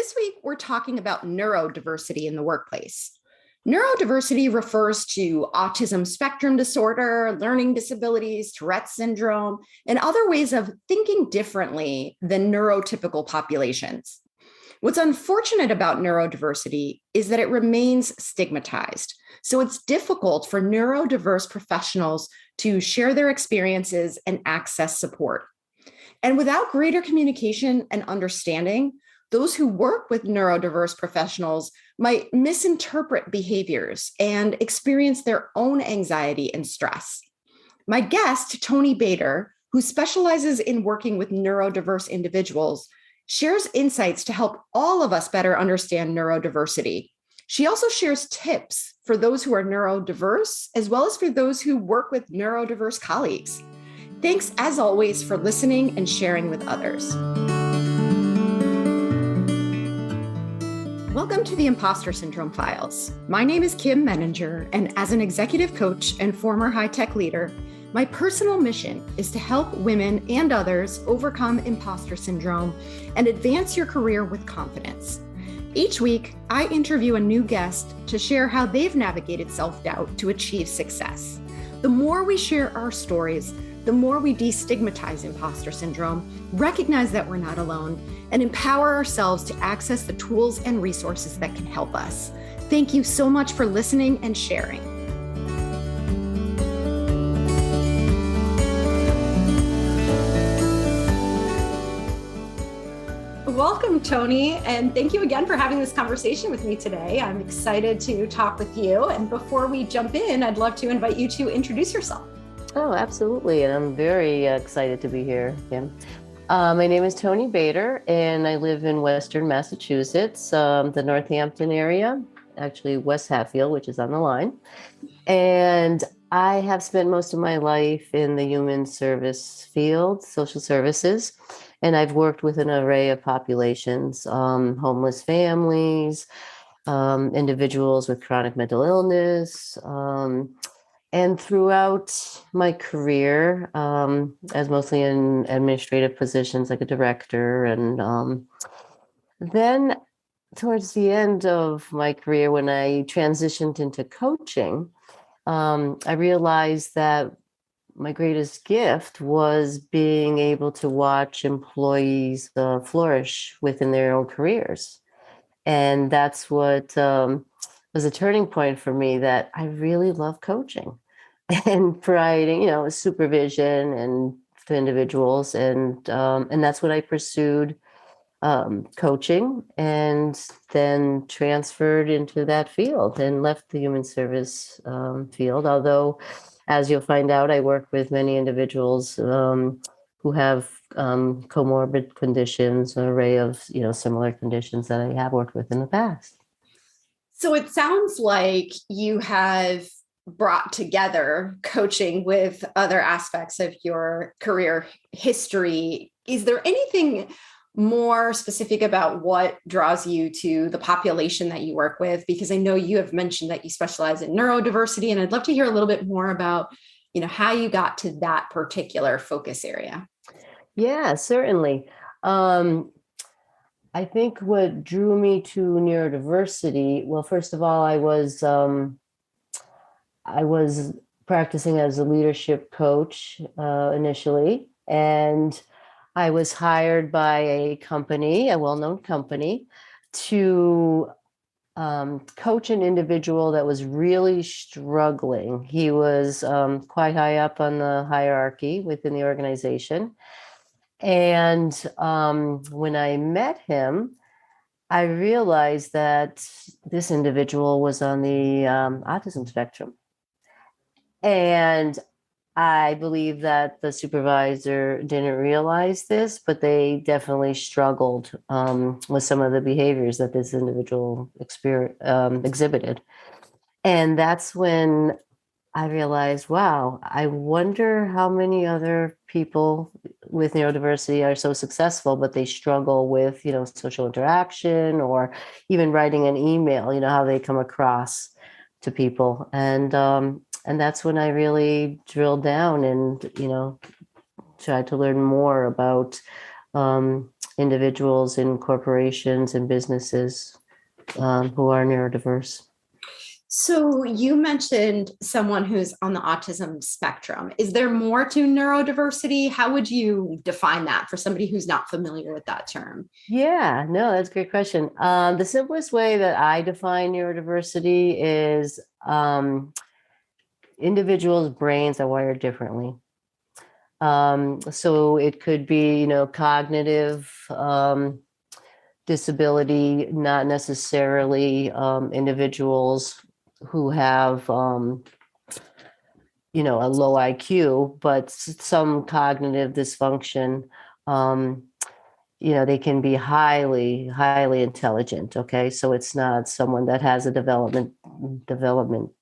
This week, we're talking about neurodiversity in the workplace. Neurodiversity refers to autism spectrum disorder, learning disabilities, Tourette syndrome, and other ways of thinking differently than neurotypical populations. What's unfortunate about neurodiversity is that it remains stigmatized. So it's difficult for neurodiverse professionals to share their experiences and access support. And without greater communication and understanding, those who work with neurodiverse professionals might misinterpret behaviors and experience their own anxiety and stress. My guest, Toni Bator, who specializes in working with neurodiverse individuals, shares insights to help all of us better understand neurodiversity. She also shares tips for those who are neurodiverse, as well as for those who work with neurodiverse colleagues. Thanks, as always, for listening and sharing with others. Welcome to the Impostor Syndrome Files. My name is Kim Menninger, and as an executive coach and former high-tech leader, my personal mission is to help women and others overcome imposter syndrome and advance your career with confidence. Each week, I interview a new guest to share how they've navigated self-doubt to achieve success. The more we share our stories, the more we destigmatize imposter syndrome, recognize that we're not alone, and empower ourselves to access the tools and resources that can help us. Thank you so much for listening and sharing. Welcome, Toni, and thank you again for having this conversation with me today. I'm excited to talk with you. And before we jump in, I'd love to invite you to introduce yourself. Oh, absolutely. And I'm very excited to be here, Kim. My name is Toni Bator, and I live in Western Massachusetts, the Northampton area, actually West Hatfield, which is on the line. And I have spent most of my life in the human service field, social services, and I've worked with an array of populations, homeless families, individuals with chronic mental illness, and throughout my career, as mostly in administrative positions like a director, and then towards the end of my career, when I transitioned into coaching, I realized that my greatest gift was being able to watch employees flourish within their own careers. And that's what was a turning point for me, that I really love coaching and providing, supervision and to individuals, and that's what I pursued, coaching, and then transferred into that field and left the human service field. Although, as you'll find out, I work with many individuals who have comorbid conditions, an array of similar conditions that I have worked with in the past. So it sounds like you have brought together coaching with other aspects of your career history. Is there anything more specific about what draws you to the population that you work with? Because I know you have mentioned that you specialize in neurodiversity, and I'd love to hear a little bit more about, how you got to that particular focus area. Yeah, certainly. I think what drew me to neurodiversity, well, first of all, I was practicing as a leadership coach initially, and I was hired by a company, a well-known company, to coach an individual that was really struggling. He was quite high up on the hierarchy within the organization. And when I met him, I realized that this individual was on the autism spectrum. And I believe that the supervisor didn't realize this, but they definitely struggled with some of the behaviors that this individual exhibited. And that's when I realized, wow, I wonder how many other people with neurodiversity are so successful, but they struggle with, social interaction, or even writing an email, how they come across to people. And that's when I really drilled down and, tried to learn more about individuals in corporations and businesses who are neurodiverse. So you mentioned someone who's on the autism spectrum. Is there more to neurodiversity? How would you define that for somebody who's not familiar with that term? Yeah, no, that's a great question. The simplest way that I define neurodiversity is individuals' brains are wired differently. So it could be, cognitive disability, not necessarily individuals who have, a low IQ, but some cognitive dysfunction. They can be highly, highly intelligent. Okay, so it's not someone that has a development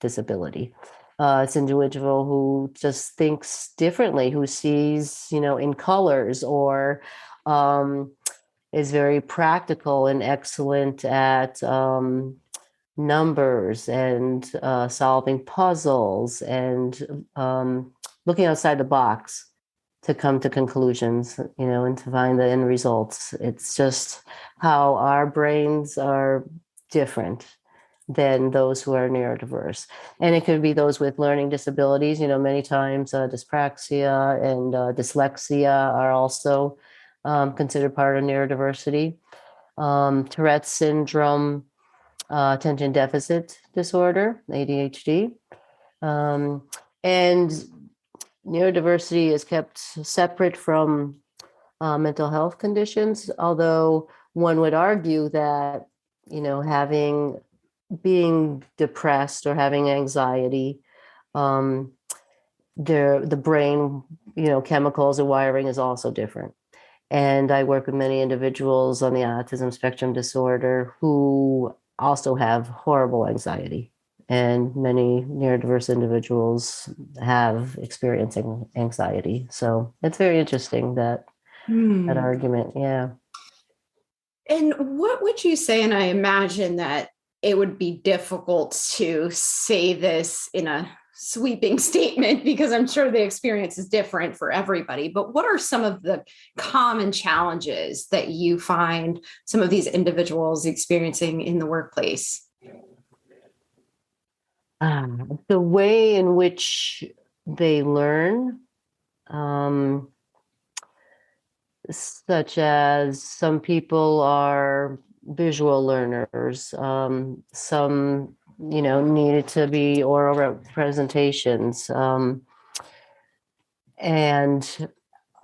disability. It's an individual who just thinks differently, who sees, in colors, or is very practical and excellent at numbers and solving puzzles and looking outside the box to come to conclusions, and to find the end results. It's just how our brains are different than those who are neurodiverse. And it could be those with learning disabilities. Many times dyspraxia and dyslexia are also considered part of neurodiversity. Tourette's syndrome, attention deficit disorder, ADHD. And neurodiversity is kept separate from mental health conditions, although one would argue that, being depressed or having anxiety, the brain, chemicals and wiring is also different. And I work with many individuals on the autism spectrum disorder who also have horrible anxiety. And many neurodiverse individuals have experiencing anxiety. So it's very interesting that argument. Yeah. And what would you say? And I imagine that it would be difficult to say this in a sweeping statement because I'm sure the experience is different for everybody. But what are some of the common challenges that you find some of these individuals experiencing in the workplace? The way in which they learn, such as some people are visual learners, some, needed to be oral representations, and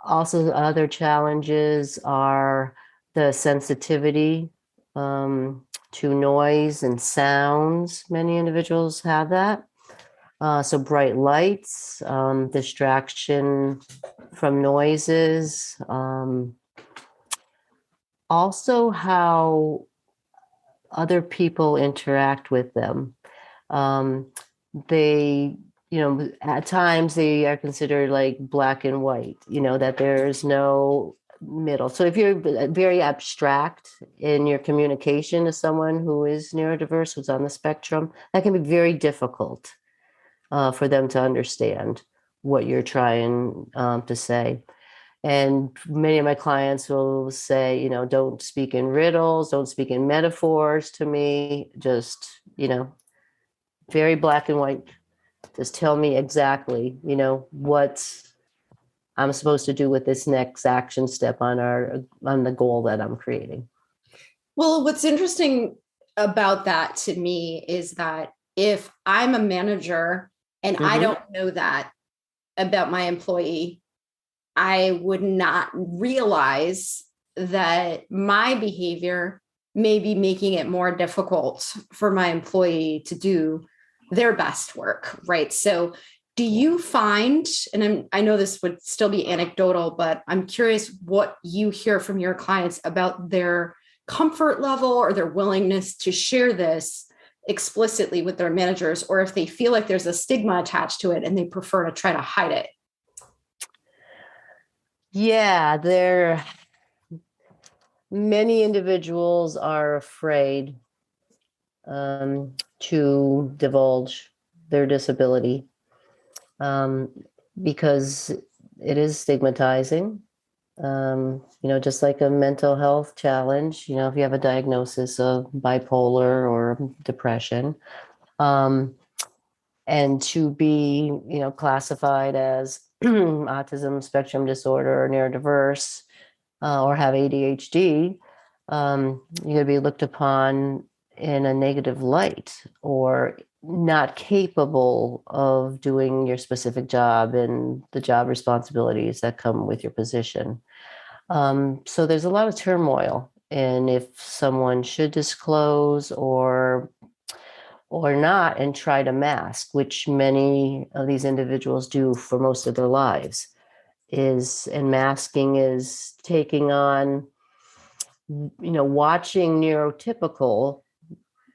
also other challenges are the sensitivity to noise and sounds. Many individuals have that. So bright lights, distraction from noises, also how other people interact with them. They, at times they are considered like black and white, that there's no middle. So if you're very abstract in your communication to someone who is neurodiverse, who's on the spectrum, that can be very difficult for them to understand what you're trying to say. And many of my clients will say, don't speak in riddles, don't speak in metaphors to me, just, very black and white. Just tell me exactly, what I'm supposed to do with this next action step on the goal that I'm creating. Well, what's interesting about that to me is that if I'm a manager and I don't know that about my employee, I would not realize that my behavior may be making it more difficult for my employee to do their best work, right? So do you find, and I know this would still be anecdotal, but I'm curious what you hear from your clients about their comfort level or their willingness to share this explicitly with their managers, or if they feel like there's a stigma attached to it and they prefer to try to hide it. Yeah, many individuals are afraid to divulge their disability because it is stigmatizing. Just like a mental health challenge, if you have a diagnosis of bipolar or depression, um, and to be, classified as autism spectrum disorder or neurodiverse, or have ADHD, you're going to be looked upon in a negative light or not capable of doing your specific job and the job responsibilities that come with your position. So there's a lot of turmoil in if someone should disclose or not and try to mask, which many of these individuals do for most of their lives. And masking is taking on, watching neurotypical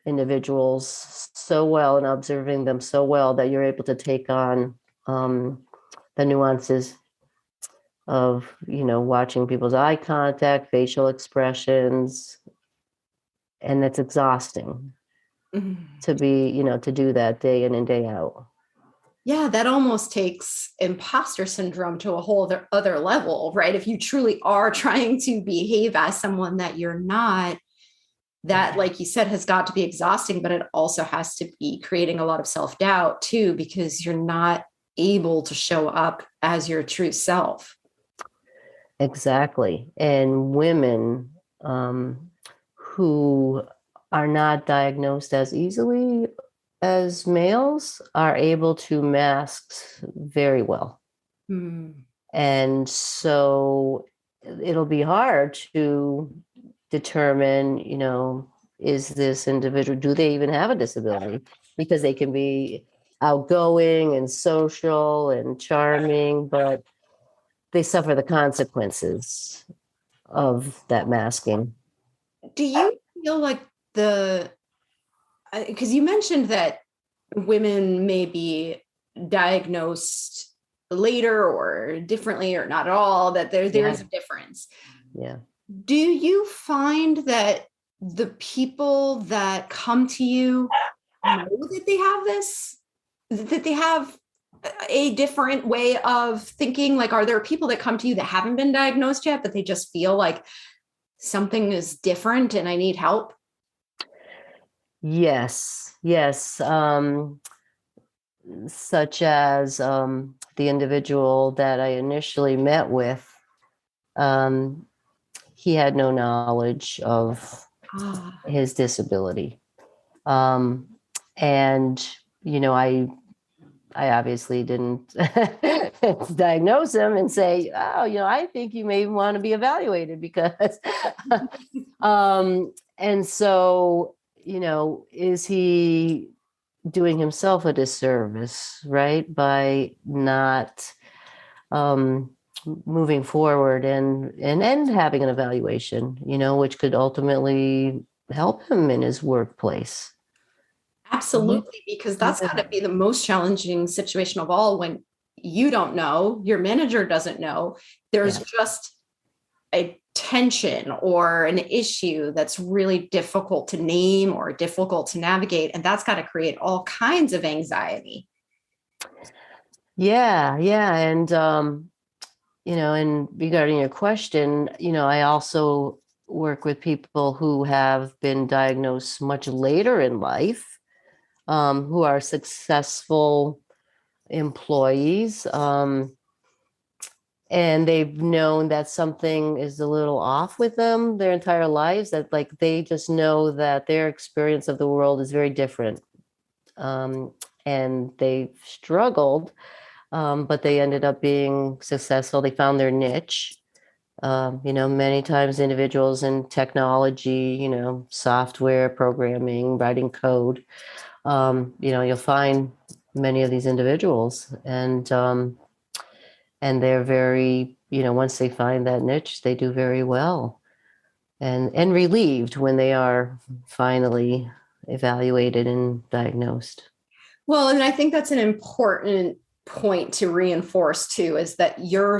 individuals so well and observing them so well that you're able to take on the nuances of, watching people's eye contact, facial expressions, and it's exhausting to be, to do that day in and day out. Yeah, that almost takes imposter syndrome to a whole other level, right? If you truly are trying to behave as someone that you're not, that, like you said, has got to be exhausting, but it also has to be creating a lot of self-doubt too, because you're not able to show up as your true self. Exactly. And women who are not diagnosed as easily as males are able to mask very well. And so it'll be hard to determine, is this individual, do they even have a disability? Because they can be outgoing and social and charming, but they suffer the consequences of that masking. Do you feel like because you mentioned that women may be diagnosed later or differently or not at all, that there's a difference. Yeah. Do you find that the people that come to you know that they have this, that they have a different way of thinking? Like, are there people that come to you that haven't been diagnosed yet, but they just feel like something is different and I need help? Yes. Such as the individual that I initially met with, he had no knowledge of his disability. And, I obviously didn't diagnose him and say, oh, I think you may want to be evaluated because, and so, is he doing himself a disservice, right? By not moving forward and having an evaluation, which could ultimately help him in his workplace. Absolutely, because that's got to be the most challenging situation of all, when you don't know, your manager doesn't know, there's just a tension or an issue that's really difficult to name or difficult to navigate. And that's got to create all kinds of anxiety. Yeah. And, and regarding your question, I also work with people who have been diagnosed much later in life, who are successful employees, and they've known that something is a little off with them their entire lives, that like they just know that their experience of the world is very different, and they've struggled, but they ended up being successful. They found their niche. Many times individuals in technology, software programming, writing code, you'll find many of these individuals, and they're very, once they find that niche, they do very well, and relieved when they are finally evaluated and diagnosed. Well, and I think that's an important point to reinforce too, is that you're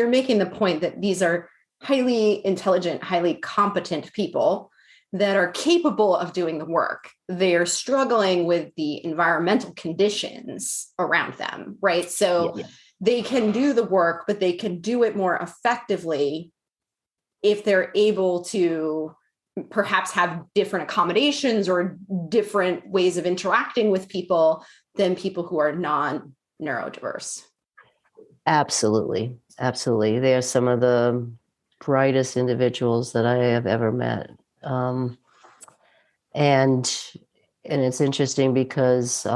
making the point that these are highly intelligent, highly competent people that are capable of doing the work. They're struggling with the environmental conditions around them, right? So they can do the work, but they can do it more effectively if they're able to perhaps have different accommodations or different ways of interacting with people than people who are non-neurodiverse. Absolutely. Absolutely. They're some of the brightest individuals that I have ever met. And it's interesting because,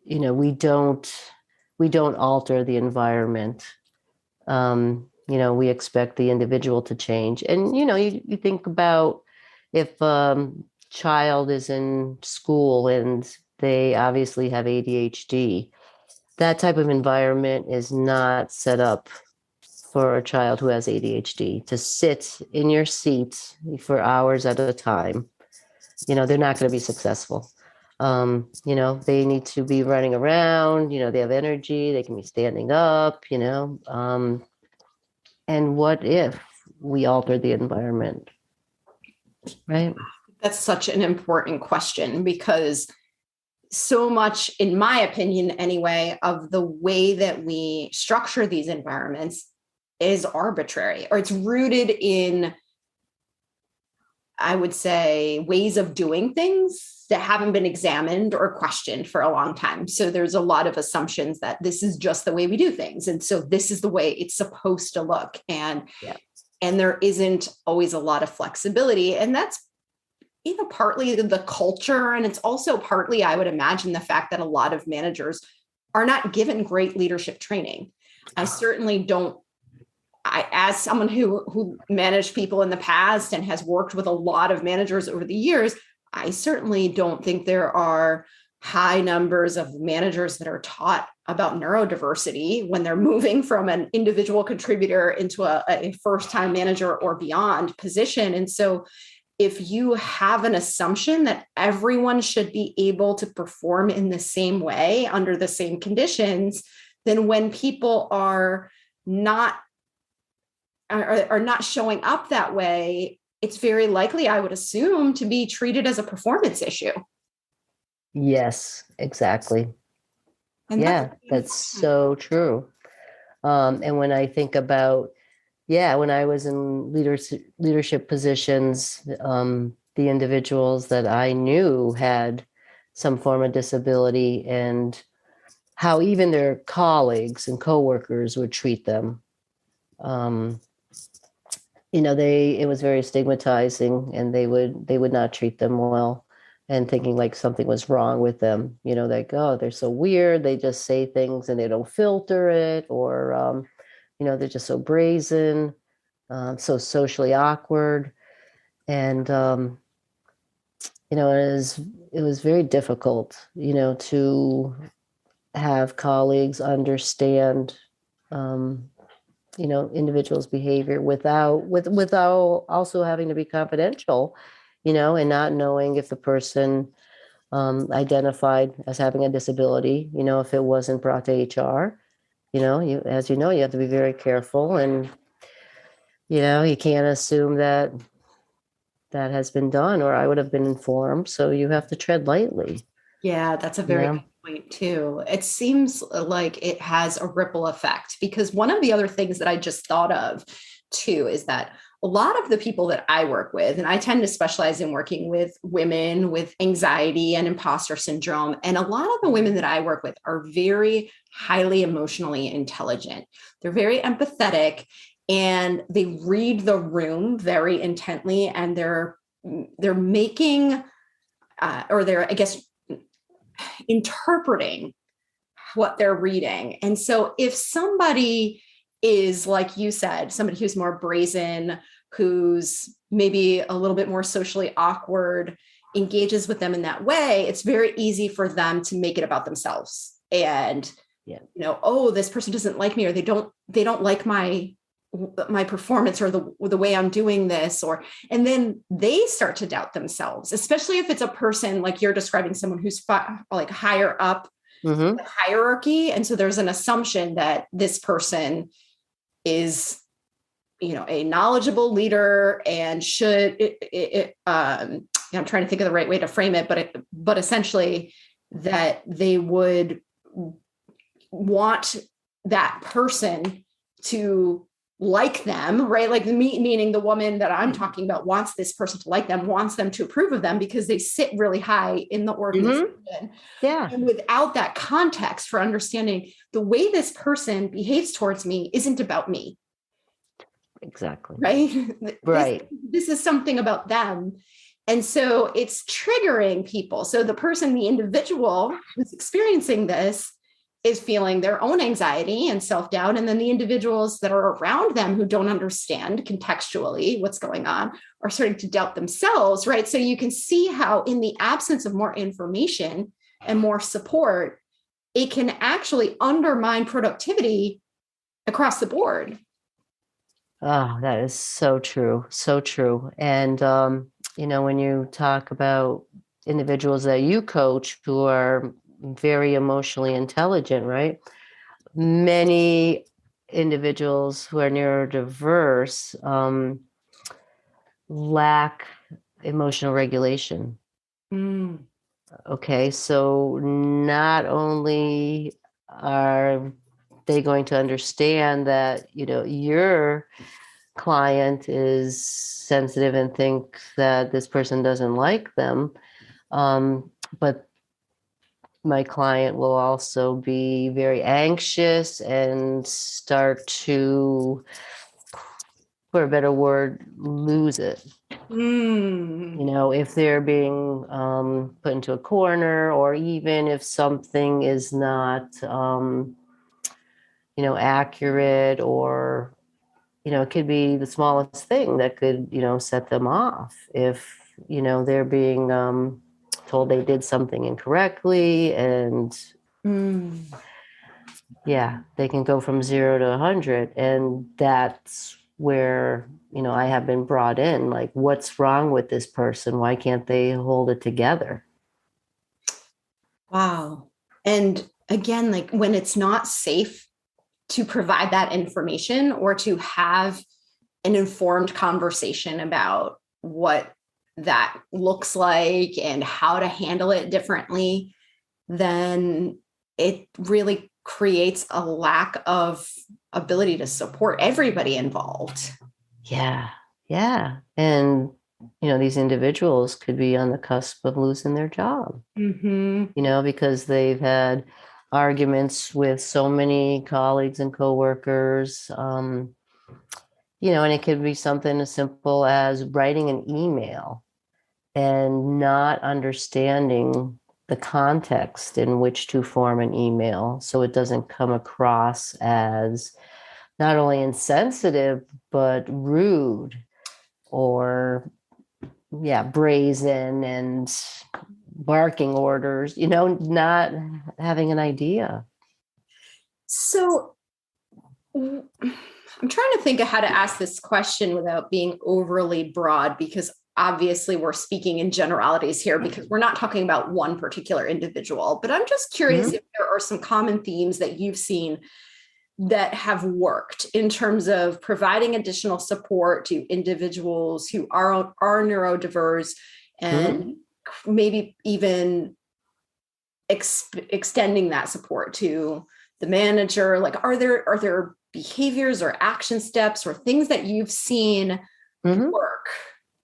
we don't alter the environment. We expect the individual to change. And, you think about if child is in school and they obviously have ADHD, that type of environment is not set up for a child who has ADHD to sit in your seat for hours at a time. They're not going to be successful. They need to be running around, they have energy, they can be standing up, and what if we alter the environment, right? That's such an important question, because so much, in my opinion anyway, of the way that we structure these environments is arbitrary, or it's rooted in, I would say, ways of doing things that haven't been examined or questioned for a long time. So there's a lot of assumptions that this is just the way we do things. And so this is the way it's supposed to look. And there isn't always a lot of flexibility. And that's, partly the culture. And it's also partly, I would imagine, the fact that a lot of managers are not given great leadership training. I certainly don't. As someone who managed people in the past and has worked with a lot of managers over the years, I certainly don't think there are high numbers of managers that are taught about neurodiversity when they're moving from an individual contributor into a first-time manager or beyond position. And so if you have an assumption that everyone should be able to perform in the same way under the same conditions, then when people are not showing up that way, it's very likely, I would assume, to be treated as a performance issue. Yes, exactly. And that's so true. And when I think about, when I was in leadership positions, the individuals that I knew had some form of disability, and how even their colleagues and coworkers would treat them. It was very stigmatizing, and they would not treat them well, and thinking like something was wrong with them, like, oh, they're so weird. They just say things and they don't filter it, or, they're just so brazen, so socially awkward. And, it was very difficult, to have colleagues understand, individuals' behavior without also having to be confidential, and not knowing if the person identified as having a disability, if it wasn't brought to HR, you have to be very careful, and, you can't assume that has been done, or I would have been informed. So you have to tread lightly. Yeah, that's a very good point too. It seems like it has a ripple effect, because one of the other things that I just thought of too is that a lot of the people that I work with, and I tend to specialize in working with women with anxiety and imposter syndrome, and a lot of the women that I work with are very highly emotionally intelligent. They're very empathetic, and they read the room very intently, and they're making, or they're, I guess, interpreting what they're reading. And so if somebody is, like you said, somebody who's more brazen, who's maybe a little bit more socially awkward, engages with them in that way, it's very easy for them to make it about themselves. And, oh, this person doesn't like me, or they don't like my performance, or the way I'm doing this, and then they start to doubt themselves, especially if it's a person like you're describing, someone who's like higher up the hierarchy. And so there's an assumption that this person is, a knowledgeable leader and should, I'm trying to think of the right way to frame it, but essentially that they would want that person to like them, right? Like meaning the woman that I'm talking about wants this person to like them, wants them to approve of them because they sit really high in the organization. Yeah. And without that context for understanding the way this person behaves towards me isn't about me. Exactly. Right? Right. This is something about them. And so it's triggering people. So the person, the individual who's experiencing this is feeling their own anxiety and self-doubt. And then the individuals that are around them who don't understand contextually what's going on are starting to doubt themselves, right? So you can see how in the absence of more information and more support, it can actually undermine productivity across the board. Oh, that is so true. So true. And, when you talk about individuals that you coach who are very emotionally intelligent, right? Many individuals who are neurodiverse lack emotional regulation. Okay, so not only are they going to understand that, your client is sensitive and think that this person doesn't like them, but my client will also be very anxious and start to, for a better word, lose it. If they're being put into a corner, or even if something is not, accurate, or, it could be the smallest thing that could, set them off. If, they're being told they did something incorrectly, and yeah, they can go from 0 to 100. And that's where, I have been brought in, like, what's wrong with this person? Why can't they hold it together? Wow. And again, like when it's not safe to provide that information or to have an informed conversation about what that looks like and how to handle it differently, then it really creates a lack of ability to support everybody involved. Yeah. Yeah. And, these individuals could be on the cusp of losing their job, because they've had arguments with so many colleagues and coworkers, and it could be something as simple as writing an email and not understanding the context in which to form an email, so it doesn't come across as not only insensitive, but rude or brazen and barking orders, not having an idea. So I'm trying to think of how to ask this question without being overly broad, because obviously we're speaking in generalities here because we're not talking about one particular individual, but I'm just curious if there are some common themes that you've seen that have worked in terms of providing additional support to individuals who are neurodiverse, and maybe even extending that support to the manager. Like, are there behaviors or action steps or things that you've seen work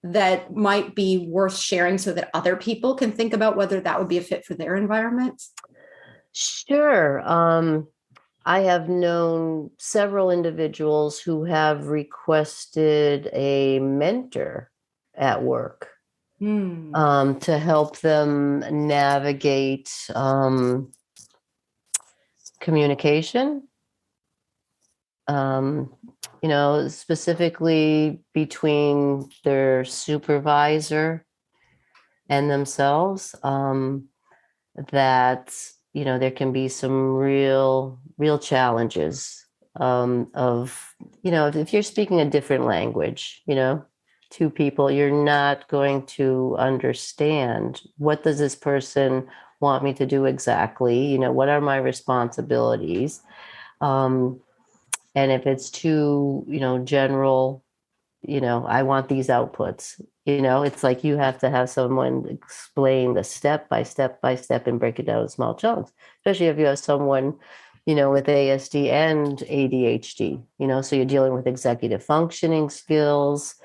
that might be worth sharing so that other people can think about whether that would be a fit for their environment? Sure. I have known several individuals who have requested a mentor at work to help them navigate communication, specifically between their supervisor and themselves, that there can be some real challenges of, if you're speaking a different language, to people, you're not going to understand, what does this person want me to do exactly? What are my responsibilities? And if it's too, general, I want these outputs, it's like you have to have someone explain the step by step and break it down in small chunks, especially if you have someone with ASD and ADHD, so you're dealing with executive functioning skills.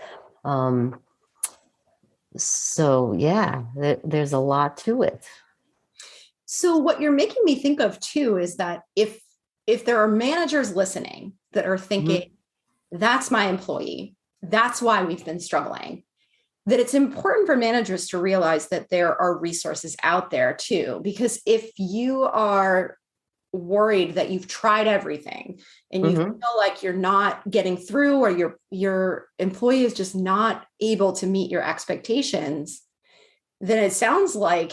So yeah, there's a lot to it. So what you're making me think of too is that if there are managers listening that are thinking, that's my employee, that's why we've been struggling, that it's important for managers to realize that there are resources out there too. Because if you are worried that you've tried everything and you feel like you're not getting through, or your employee is just not able to meet your expectations, then it sounds like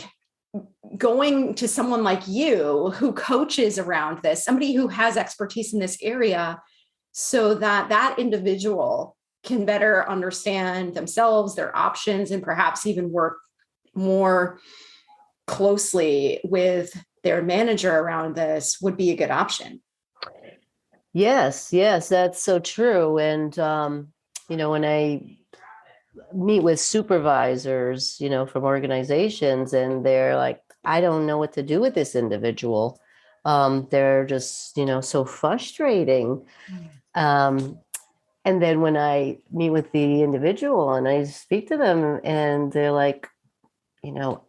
going to someone like you who coaches around this, somebody who has expertise in this area, so that that individual can better understand themselves, their options, and perhaps even work more closely with their manager around this would be a good option. Yes, that's so true. And, when I meet with supervisors, from organizations, and they're like, I don't know what to do with this individual. They're just, so frustrating. And then when I meet with the individual and I speak to them, and they're like,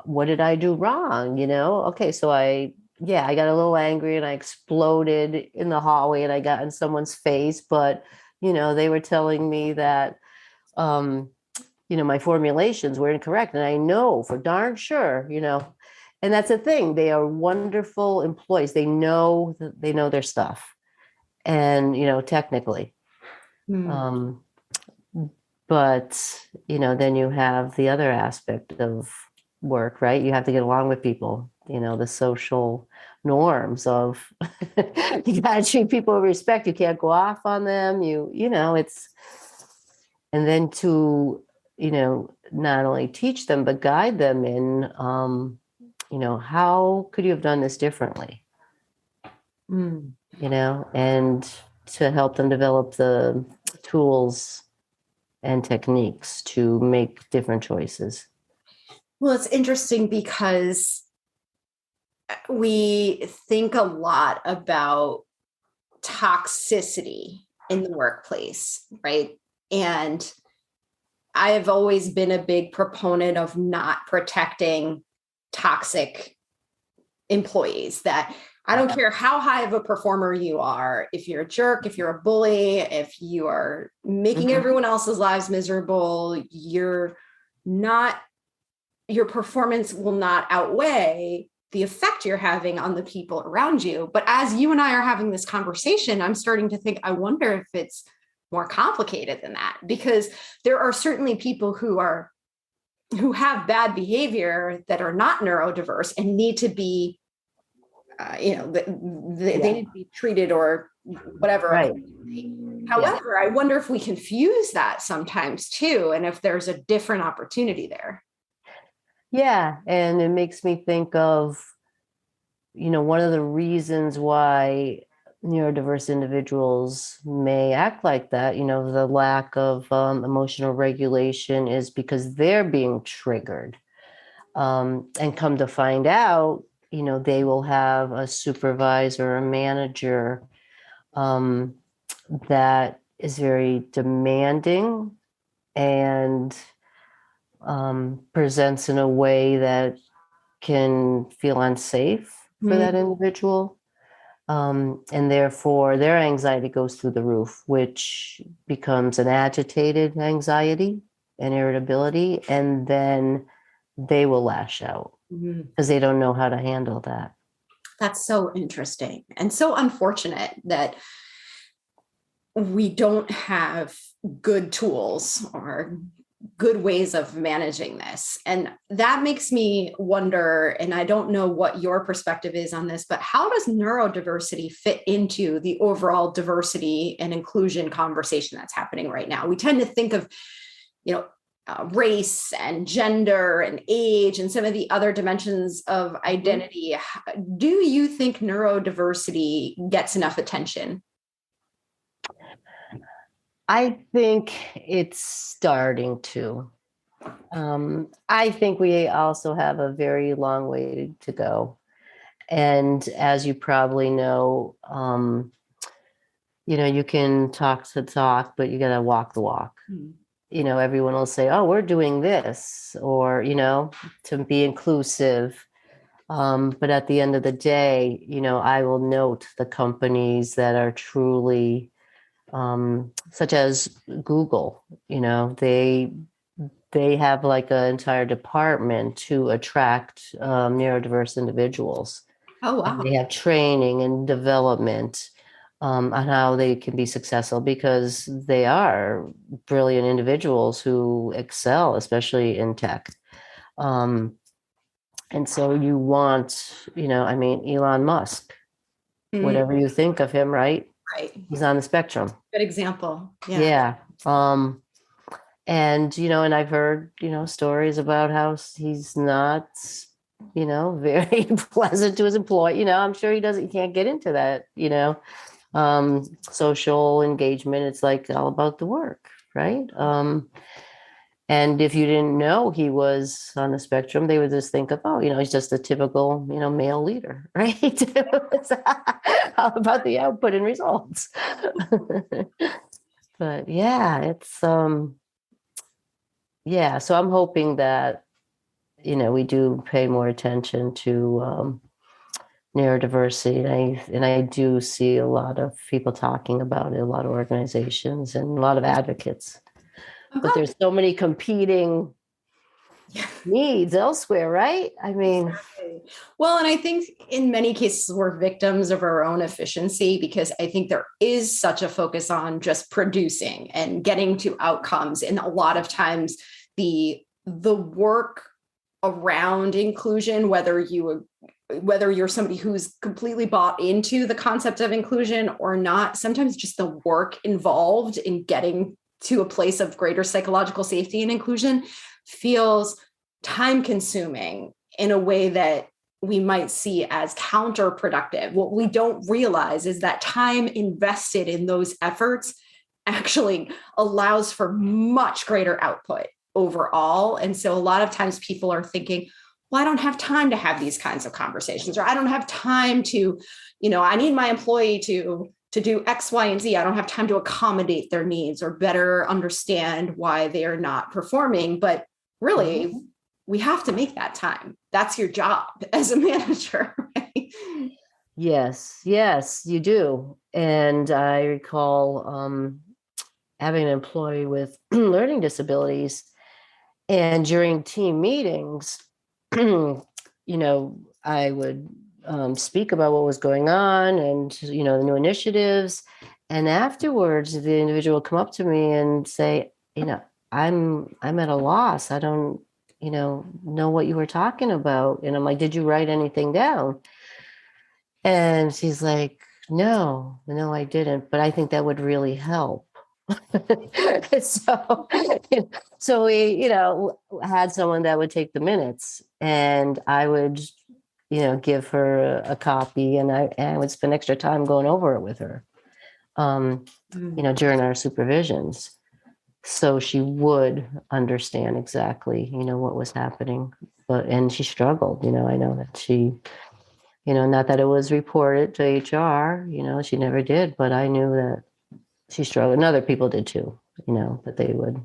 what did I do wrong? Okay, so I got a little angry and I exploded in the hallway and I got in someone's face. But, they were telling me that, my formulations were incorrect. And I know for darn sure, and that's the thing. They are wonderful employees. They know their stuff. And, technically. But, then you have the other aspect of work, right? You have to get along with people, the social norms of you got to treat people with respect. You can't go off on them. And then to, not only teach them, but guide them in, how could you have done this differently? And to help them develop the tools and techniques to make different choices. Well, it's interesting because we think a lot about toxicity in the workplace, right? And I have always been a big proponent of not protecting toxic employees, that I don't care how high of a performer you are. If you're a jerk, if you're a bully, if you are making everyone else's lives miserable, your performance will not outweigh the effect you're having on the people around you. But as you and I are having this conversation, I'm starting to think, I wonder if it's more complicated than that, because there are certainly people who have bad behavior that are not neurodiverse and need to be they need to be treated or whatever. Right. However, I wonder if we confuse that sometimes too, and if there's a different opportunity there. Yeah. And it makes me think of, one of the reasons why neurodiverse individuals may act like that, the lack of emotional regulation, is because they're being triggered. And come to find out, they will have a supervisor, a manager that is very demanding and presents in a way that can feel unsafe for that individual. And therefore, their anxiety goes through the roof, which becomes an agitated anxiety and irritability. And then they will lash out because they don't know how to handle that. That's so interesting and so unfortunate that we don't have good tools or good ways of managing this. And that makes me wonder, and I don't know what your perspective is on this, but how does neurodiversity fit into the overall diversity and inclusion conversation that's happening right now? We tend to think of, race and gender and age and some of the other dimensions of identity. Do you think neurodiversity gets enough attention? I think it's starting to. I think we also have a very long way to go. And as you probably know, you can talk the talk, but you got to walk the walk. Mm. Everyone will say, oh, we're doing this, or, to be inclusive. But at the end of the day, I will note the companies that are truly, such as Google, they have like an entire department to attract neurodiverse individuals. Oh, And wow. they have training and development on how they can be successful, because they are brilliant individuals who excel, especially in tech. And so you want, Elon Musk, Mm, whatever you think of him, right? right. He's on the spectrum. Good example. Yeah. Yeah. And I've heard, stories about how he's not, very pleasant to his employee. I'm sure he can't get into that, social engagement. It's like all about the work, right? And if you didn't know he was on the spectrum, they would just think of, oh, he's just a typical, male leader, right? It's all about the output and results. But yeah, it's yeah. So I'm hoping that, we do pay more attention to neurodiversity. And I do see a lot of people talking about it, a lot of organizations and a lot of advocates. I'm But glad. there's so many competing Yeah. needs elsewhere, right? I mean, Exactly. Well, and I think in many cases we're victims of our own efficiency, because I think there is such a focus on just producing and getting to outcomes. And a lot of times the work around inclusion, whether you're somebody who's completely bought into the concept of inclusion or not, sometimes just the work involved in getting to a place of greater psychological safety and inclusion feels time consuming in a way that we might see as counterproductive. What we don't realize is that time invested in those efforts actually allows for much greater output overall. And so a lot of times people are thinking, well, I don't have time to have these kinds of conversations, or I don't have time to, I need my employee to do X, Y, and Z. I don't have time to accommodate their needs or better understand why they are not performing. But really, we have to make that time. That's your job as a manager, right? yes, you do. And I recall having an employee with learning disabilities, and during team meetings, I would speak about what was going on and, the new initiatives. And afterwards, the individual would come up to me and say, I'm at a loss. I don't, know what you were talking about. And I'm like, did you write anything down? And she's like, no, I didn't. But I think that would really help. so, so we, had someone that would take the minutes, and I would, give her a copy, and I would spend extra time going over it with her, during our supervisions. So she would understand exactly, what was happening. And she struggled, I know that she, not that it was reported to HR, she never did, but I knew that she struggled, and other people did too, but they would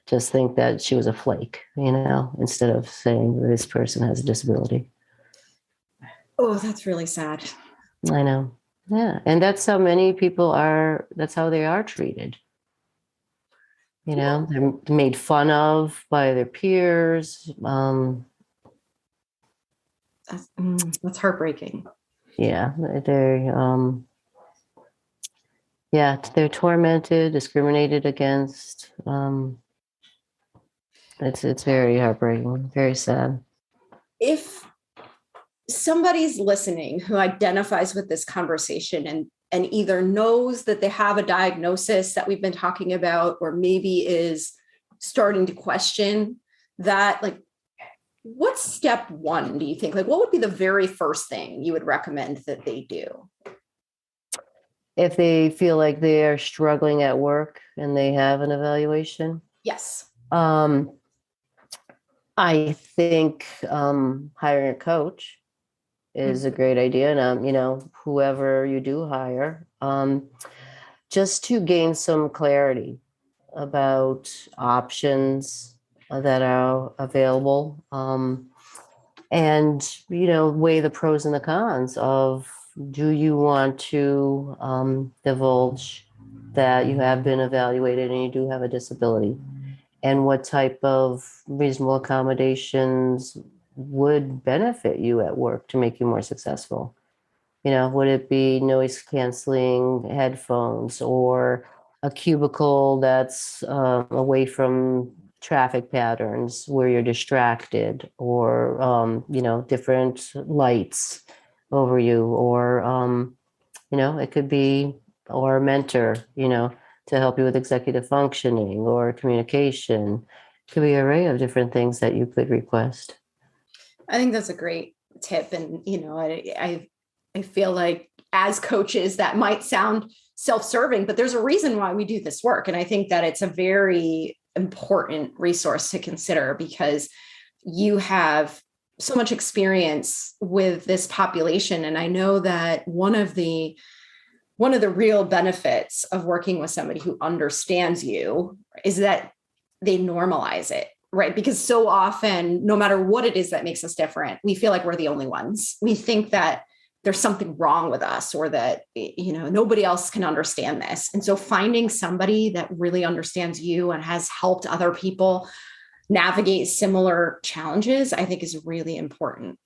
just think that she was a flake, instead of saying this person has a disability. Oh, that's really sad. I know. Yeah. And that's how many people that's how they are treated. They're made fun of by their peers. That's heartbreaking. Yeah. They're tormented, discriminated against. It's very heartbreaking, very sad. If somebody's listening who identifies with this conversation and either knows that they have a diagnosis that we've been talking about, or maybe is starting to question that, like, what's step one, do you think? Like, what would be the very first thing you would recommend that they do? If they feel like they are struggling at work and they have an evaluation? Yes. I think hiring a coach, is a great idea. And, whoever you do hire, just to gain some clarity about options that are available, and, weigh the pros and the cons of, do you want to divulge that you have been evaluated and you do have a disability? And what type of reasonable accommodations would benefit you at work to make you more successful? Would it be noise canceling headphones, or a cubicle that's away from traffic patterns where you're distracted, or, different lights over you, or, it could be, or a mentor, to help you with executive functioning or communication. It could be an array of different things that you could request. I think that's a great tip. And, I feel like as coaches, that might sound self-serving, but there's a reason why we do this work. And I think that it's a very important resource to consider, because you have so much experience with this population. And I know that one of the real benefits of working with somebody who understands you is that they normalize it, right? Because so often, no matter what it is that makes us different, we feel like we're the only ones. We think that there's something wrong with us, or that, nobody else can understand this. And so finding somebody that really understands you and has helped other people navigate similar challenges, I think is really important.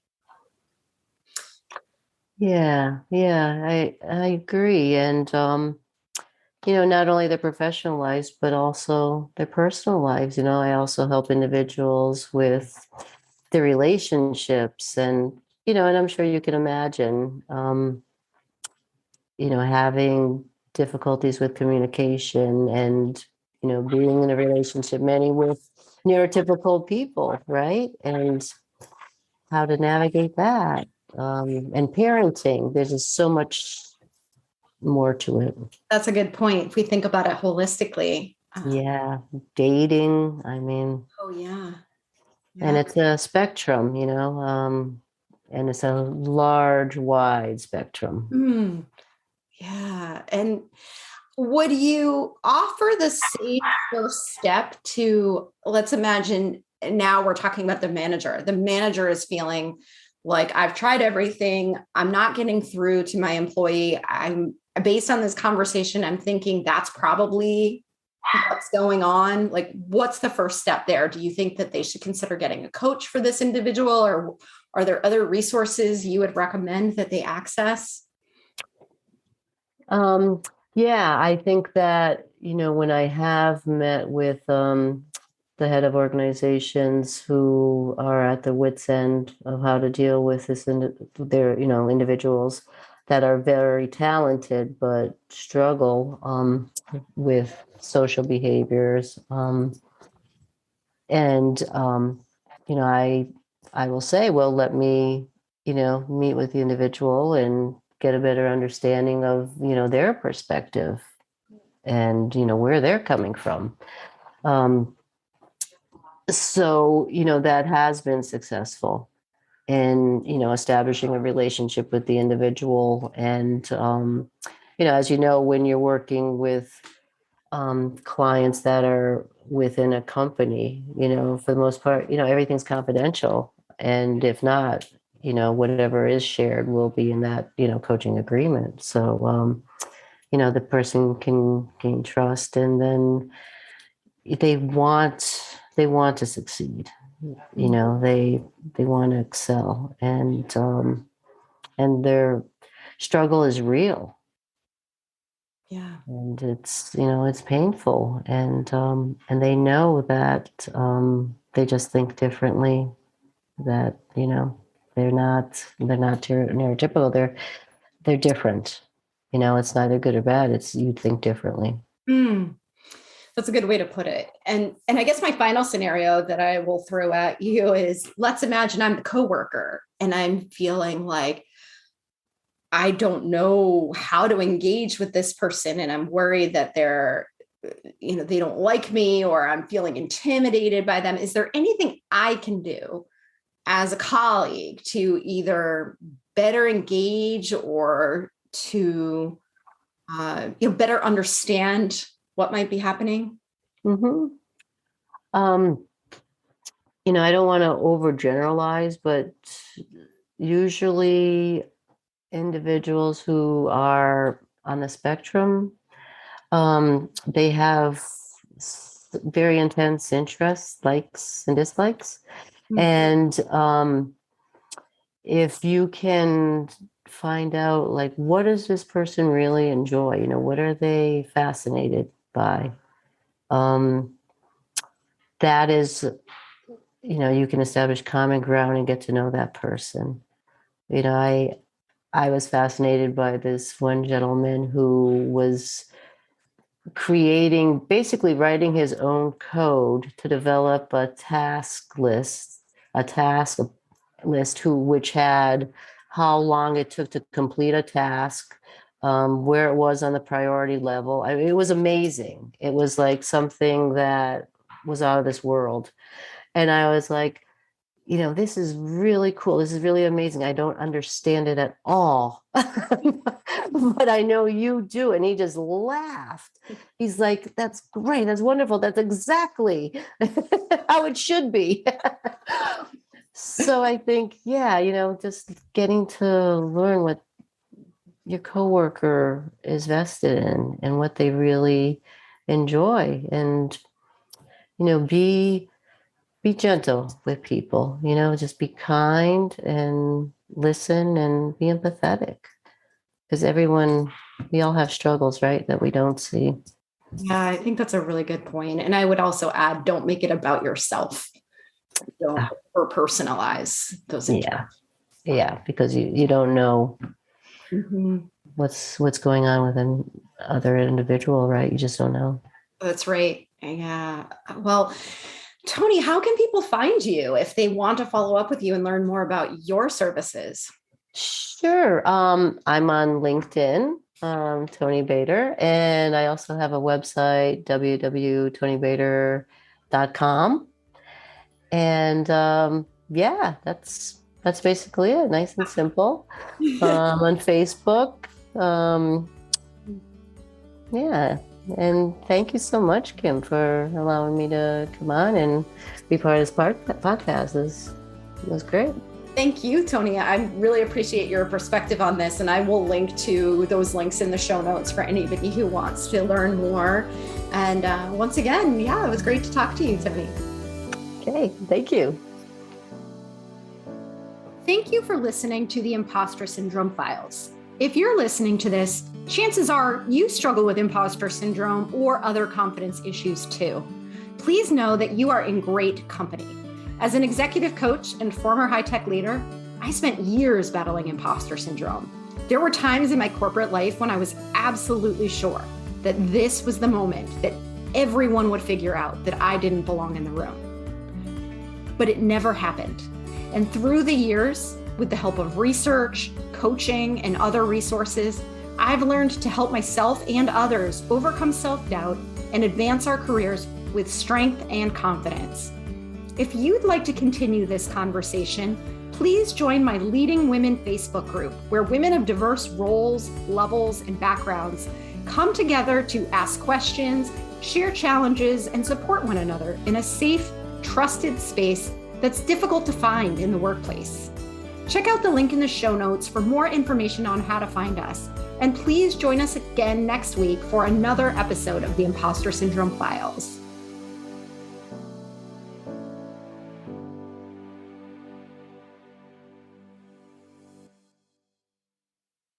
Yeah, I agree. And, not only their professional lives, but also their personal lives. I also help individuals with their relationships, and, and I'm sure you can imagine, having difficulties with communication, and, being in a relationship, many with neurotypical people, right? And how to navigate that. And parenting, there's just so much more to it. That's a good point. If we think about it holistically. Yeah. Dating, I mean. Oh, yeah. And it's a spectrum, and it's a large, wide spectrum. Yeah. And would you offer the safe first step to, let's imagine now we're talking about the manager. The manager is feeling like, I've tried everything. I'm not getting through to my employee. Based on this conversation, I'm thinking that's probably what's going on. Like, what's the first step there? Do you think that they should consider getting a coach for this individual, or are there other resources you would recommend that they access? Yeah, I think that, when I have met with the head of organizations who are at the wit's end of how to deal with their, individuals that are very talented but struggle with social behaviors. And, I will say, well, let me, meet with the individual and get a better understanding of, their perspective, and, where they're coming from. So, that has been successful in, establishing a relationship with the individual. And, as you know, when you're working with clients that are within a company, for the most part, everything's confidential. And if not, whatever is shared will be in that, coaching agreement. So, the person can gain trust, and then they want to succeed. They want to excel, and their struggle is real. Yeah. And it's painful, and they know that they just think differently, that they're not neurotypical, they're different. It's neither good or bad, it's you think differently. That's a good way to put it. And I guess my final scenario that I will throw at you is, let's imagine I'm the coworker and I'm feeling like I don't know how to engage with this person, and I'm worried that they don't like me, or I'm feeling intimidated by them. Is there anything I can do as a colleague to either better engage or to better understand what might be happening? Mm-hmm. I don't want to overgeneralize, but usually individuals who are on the spectrum, they have very intense interests, likes and dislikes. Mm-hmm. And if you can find out, like, what does this person really enjoy? What are they fascinated by? That is, you can establish common ground and get to know that person. I was fascinated by this one gentleman who was basically writing his own code to develop a task list which had how long it took to complete a task, where it was on the priority level. I mean, it was amazing. It was like something that was out of this world. And I was like, this is really cool. This is really amazing. I don't understand it at all, but I know you do. And he just laughed. He's like, that's great. That's wonderful. That's exactly how it should be. So I think, just getting to learn what your coworker is vested in and what they really enjoy, and, be gentle with people, just be kind and listen and be empathetic, because we all have struggles, right, that we don't see. Yeah, I think that's a really good point. And I would also add, don't make it about yourself. Don't personalize those interests. Yeah, because you don't know mm-hmm. what's going on with another individual, right? You just don't know. That's right. Yeah. Well, Toni, how can people find you if they want to follow up with you and learn more about your services? Sure. I'm on LinkedIn, Toni Bator, and I also have a website, www.tonibator.com. And that's basically it. Nice and simple. On Facebook. And thank you so much, Kim, for allowing me to come on and be part of this podcast. It was great. Thank you, Toni. I really appreciate your perspective on this, and I will link to those links in the show notes for anybody who wants to learn more. And once again, it was great to talk to you, Toni. Okay, thank you. Thank you for listening to the Impostor Syndrome Files. If you're listening to this, chances are you struggle with imposter syndrome or other confidence issues too. Please know that you are in great company. As an executive coach and former high-tech leader, I spent years battling imposter syndrome. There were times in my corporate life when I was absolutely sure that this was the moment that everyone would figure out that I didn't belong in the room. But it never happened. And through the years, with the help of research, coaching, and other resources, I've learned to help myself and others overcome self-doubt and advance our careers with strength and confidence. If you'd like to continue this conversation, please join my Leading Women Facebook group, where women of diverse roles, levels, and backgrounds come together to ask questions, share challenges, and support one another in a safe, trusted space that's difficult to find in the workplace. Check out the link in the show notes for more information on how to find us. And please join us again next week for another episode of the Impostor Syndrome Files.